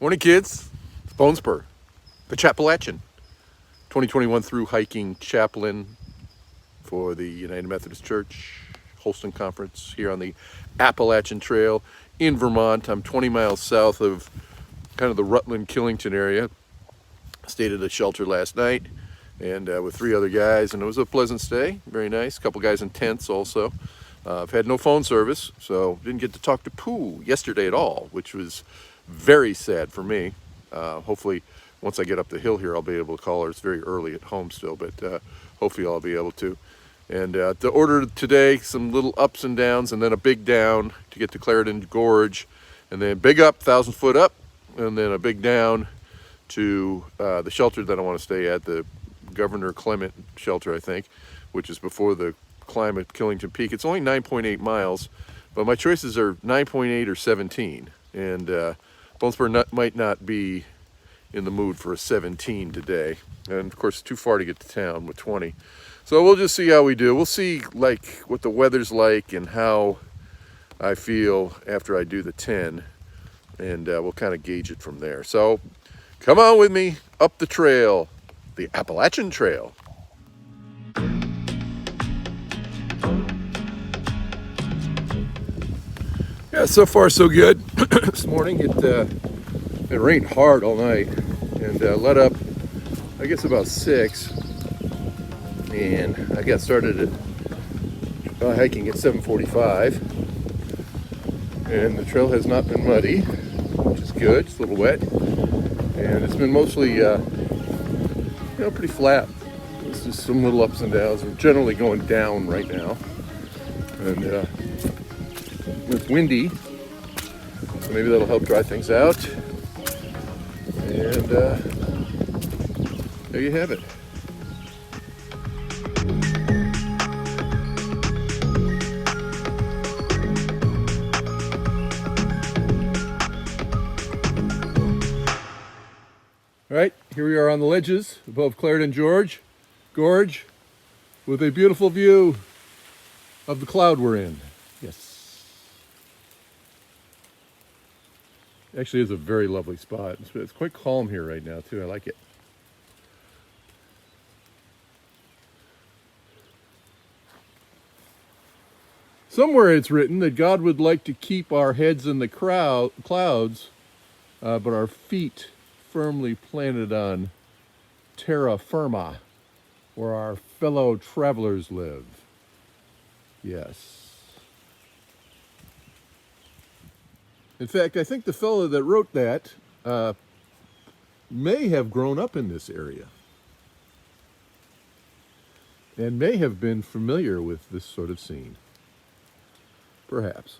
Morning, kids. It's Bonespur, the Appalachian 2021 through hiking chaplain for the United Methodist Church Holston Conference here on the Appalachian Trail in Vermont. I'm 20 miles south of kind of the Rutland, Killington area. Stayed at a shelter last night and with 3 other guys, and it was a pleasant stay. Very nice. A couple guys in tents also. I've had no phone service, so didn't get to talk to Pooh yesterday at all, which was very sad for me. Hopefully once I get up the hill here I'll be able to call her. It's very early at home still, but hopefully I'll be able to. And the order today, some little ups and downs, and then a big down to get to CLARENDON Gorge, and then big up, 1,000 foot up, and then a big down to the shelter that I want to stay at, the Governor Clement shelter, I think, which is before the climb at Killington Peak. It's only 9.8 miles, but my choices are 9.8 or 17, and Bonespur might not be in the mood for a 17 today, and of course it's too far to get to town with 20. So we'll just see how we do. We'll see like what the weather's like and how I feel after I do the 10, and we'll kind of gauge it from there. So come on with me up the trail, the Appalachian Trail. Yeah, so far so good. This morning it rained hard all night and let up, I guess, about 6. And I got started at hiking at 7:45. And the trail has not been muddy, which is good. It's a little wet. And it's been mostly, pretty flat. It's just some little ups and downs. We're generally going down right now. And it's windy, so maybe that'll help dry things out. And there you have it. All right, here we are on the ledges above CLARENDON Gorge with a beautiful view of the cloud we're in. Yes. Actually, it's a very lovely spot. It's quite calm here right now, too. I like it. Somewhere it's written that God would like to keep our heads in the clouds, but our feet firmly planted on terra firma, where our fellow travelers live. Yes. In fact, I think the fellow that wrote that may have grown up in this area and may have been familiar with this sort of scene. Perhaps.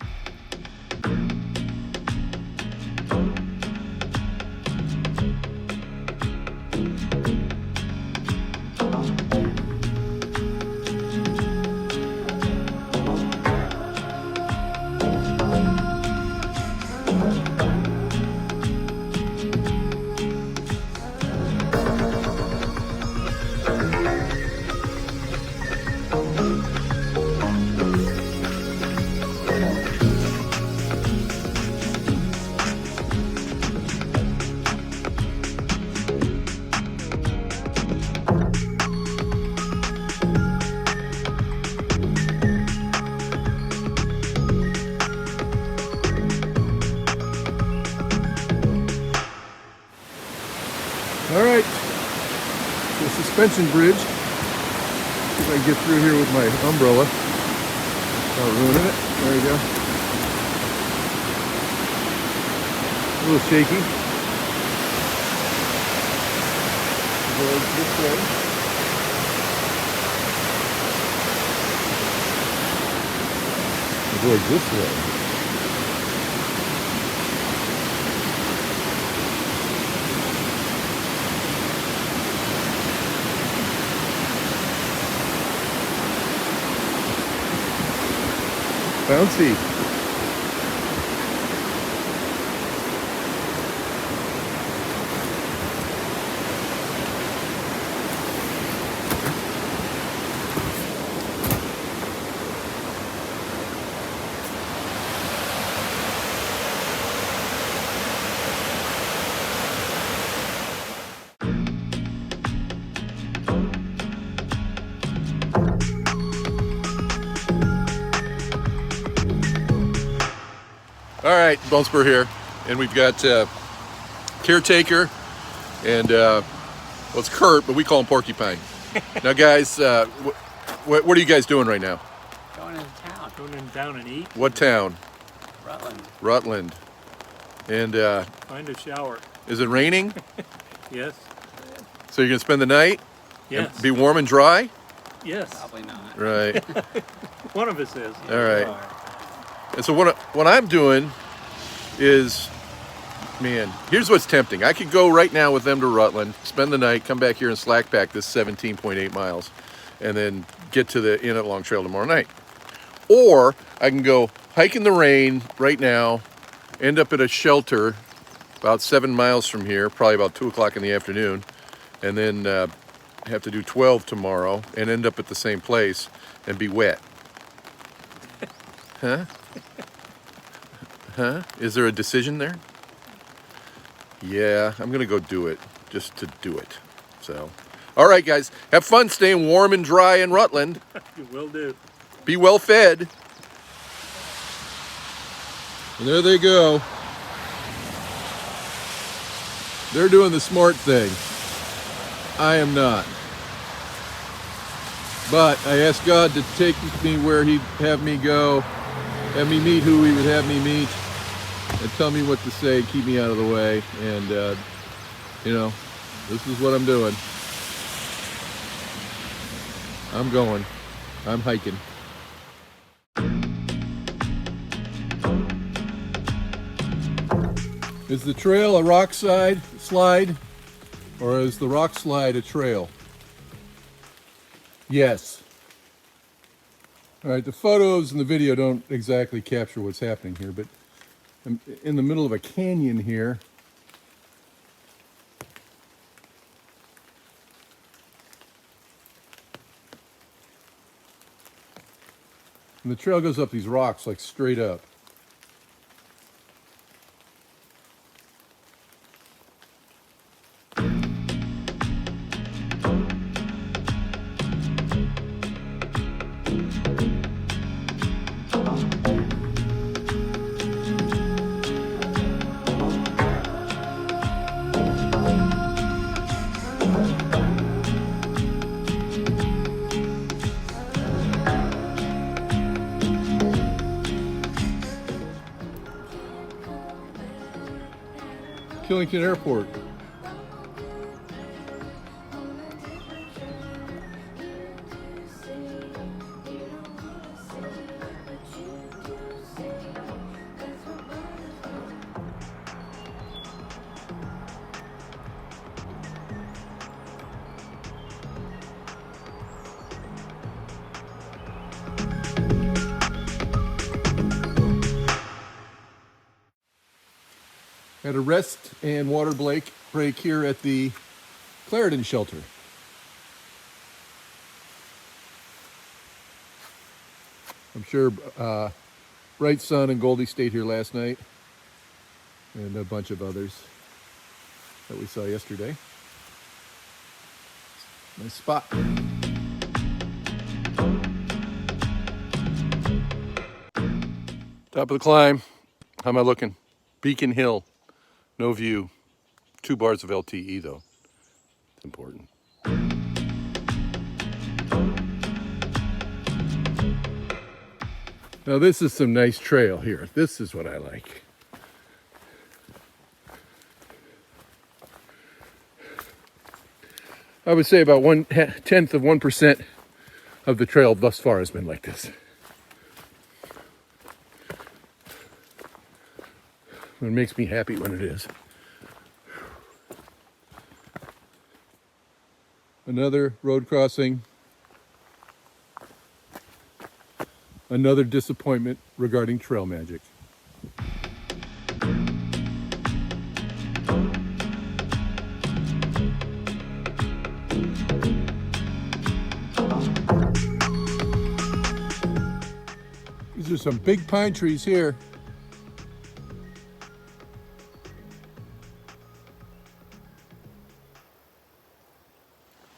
All right, the suspension bridge. See if I can get through here with my umbrella without ruining it. There we go. A little shaky. Go this way. Go this way. Bouncy. All right, Bone Spur here, and we've got Caretaker and well, it's Kurt, but we call him Porcupine. Now, guys, what are you guys doing right now? Going into town. Going in town and eat. What town? Rutland. Rutland. And Find a shower. is it raining? Yes. So you're gonna spend the night? Yes. And be warm and dry? Yes. Probably not. Right. One of us is. All right. And so what I'm doing is, man, here's what's tempting. I could go right now with them to Rutland, spend the night, come back here and slack pack this 17.8 miles, and then get to the Inn at Long Trail tomorrow night. Or I can go hike in the rain right now, end up at a shelter about 7 miles from here, probably about 2 o'clock in the afternoon, and then have to do 12 tomorrow and end up at the same place and be wet. Huh? Huh? Is there a decision there? Yeah, I'm gonna go do it, just to do it. So, all right, guys, have fun staying warm and dry in Rutland. You will do. Be well fed. And there they go. They're doing the smart thing. I am not. But I asked God to take me where He'd have me go, have me meet who He would have me meet, and tell me what to say, keep me out of the way. And, you know, this is what I'm doing. I'm going. I'm hiking. Is the trail a rock slide, or is the rock slide a trail? Yes. All right, the photos and the video don't exactly capture what's happening here, but I'm in the middle of a canyon here. And the trail goes up these rocks, like straight up. Killington Airport. Had a rest and water break here at the CLARENDON shelter. I'm sure Bright Sun and Goldie stayed here last night, and a bunch of others that we saw yesterday. Nice spot. Top of the climb. How am I looking? Beacon Hill. No view. 2 bars of LTE though. It's important. Now this is some nice trail here. This is what I like. I would say about 1/10 of 1% of the trail thus far has been like this. It makes me happy when it is. Another road crossing. Another disappointment regarding trail magic. These are some big pine trees here.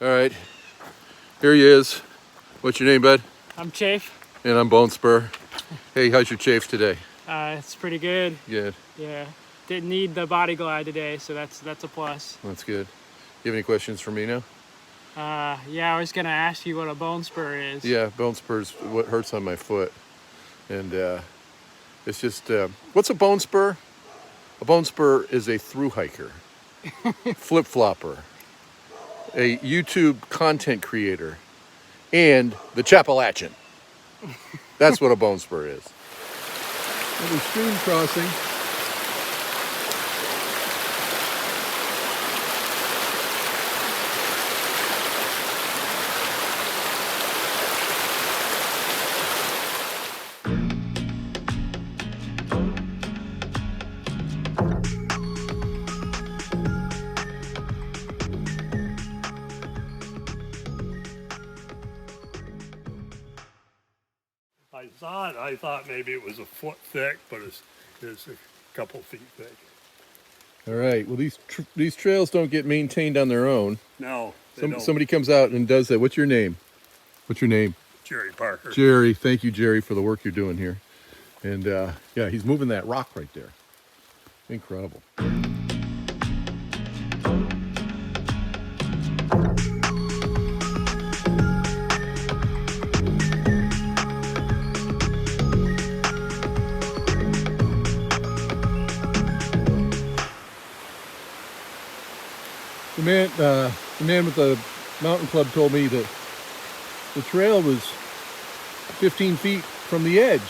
All right, here he is. What's your name, bud? I'm Chafe. And I'm Bone Spur. Hey, how's your chafe today? It's pretty good. Good. Yeah. Didn't need the body glide today, so that's a plus. That's good. You have any questions for me now? Yeah, I was gonna ask you what a bone spur is. Yeah, bone spur's what hurts on my foot. And it's just, what's a bone spur? A bone spur is a through hiker, flip-flopper, a YouTube content creator, and the Appalachian. That's what a bone spur is. Little stream crossing. I saw it. I thought maybe it was a foot thick, but it's a couple feet thick. All right. Well, these trails don't get maintained on their own. No, they don't. Somebody comes out and does that. What's your name? What's your name? Jerry Parker. Jerry. Thank you, Jerry, for the work you're doing here. And yeah, he's moving that rock right there. Incredible. The man with the mountain club told me that the trail was 15 feet from the edge.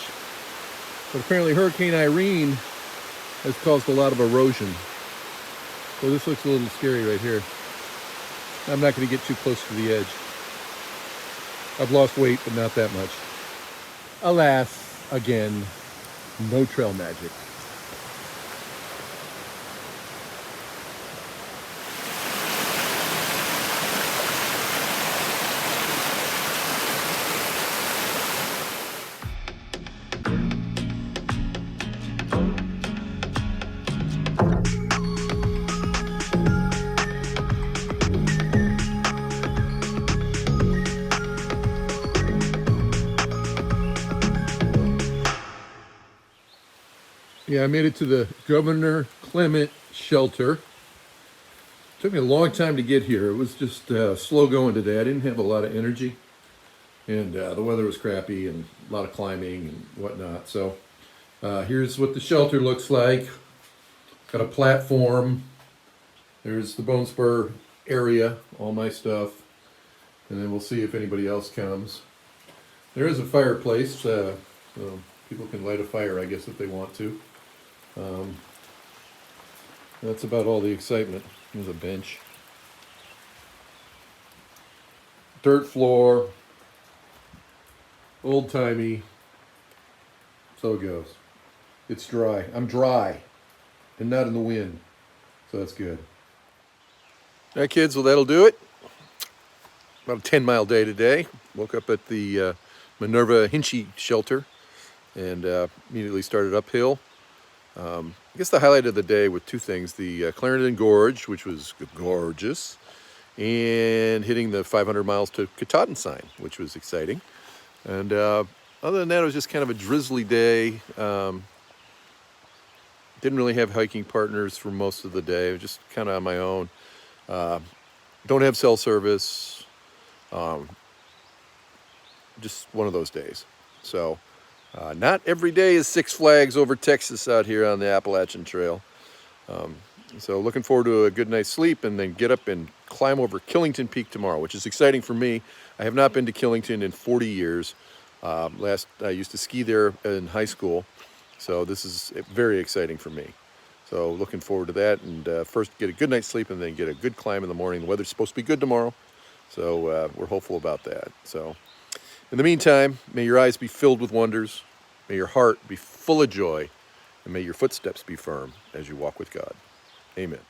But apparently Hurricane Irene has caused a lot of erosion. So this looks a little scary right here. I'm not going to get too close to the edge. I've lost weight, but not that much. Alas, again, no trail magic. Yeah, I made it to the Governor Clement shelter. Took me a long time to get here. It was just slow going today. I didn't have a lot of energy, and the weather was crappy and a lot of climbing and whatnot. So here's what the shelter looks like. Got a platform. There's the Bone Spur area, all my stuff, and then we'll see if anybody else comes. There is a fireplace, so people can light a fire, I guess, if they want to. That's about all the excitement. There's a bench. Dirt floor. Old-timey. So it goes. It's dry. I'm dry. And not in the wind. So that's good. All right, kids. Well, that'll do it. About a 10-mile day today. Woke up at the MINERVA HINCHEY shelter and immediately started uphill. I guess the highlight of the day were two things: the Clarendon Gorge, which was gorgeous, and hitting the 500 miles to Killington, which was exciting. And other than that, it was just kind of a drizzly day. Didn't really have hiking partners for most of the day. Just kind of on my own. Don't have cell service. Just one of those days. So not every day is Six Flags over Texas out here on the Appalachian Trail. So looking forward to a good night's sleep and then get up and climb over Killington Peak tomorrow, which is exciting for me. I have not been to Killington in 40 years. I used to ski there in high school. So this is very exciting for me. So looking forward to that, and first get a good night's sleep and then get a good climb in the morning. The weather's supposed to be good tomorrow, so we're hopeful about that. So in the meantime, may your eyes be filled with wonders, may your heart be full of joy, and may your footsteps be firm as you walk with God. Amen.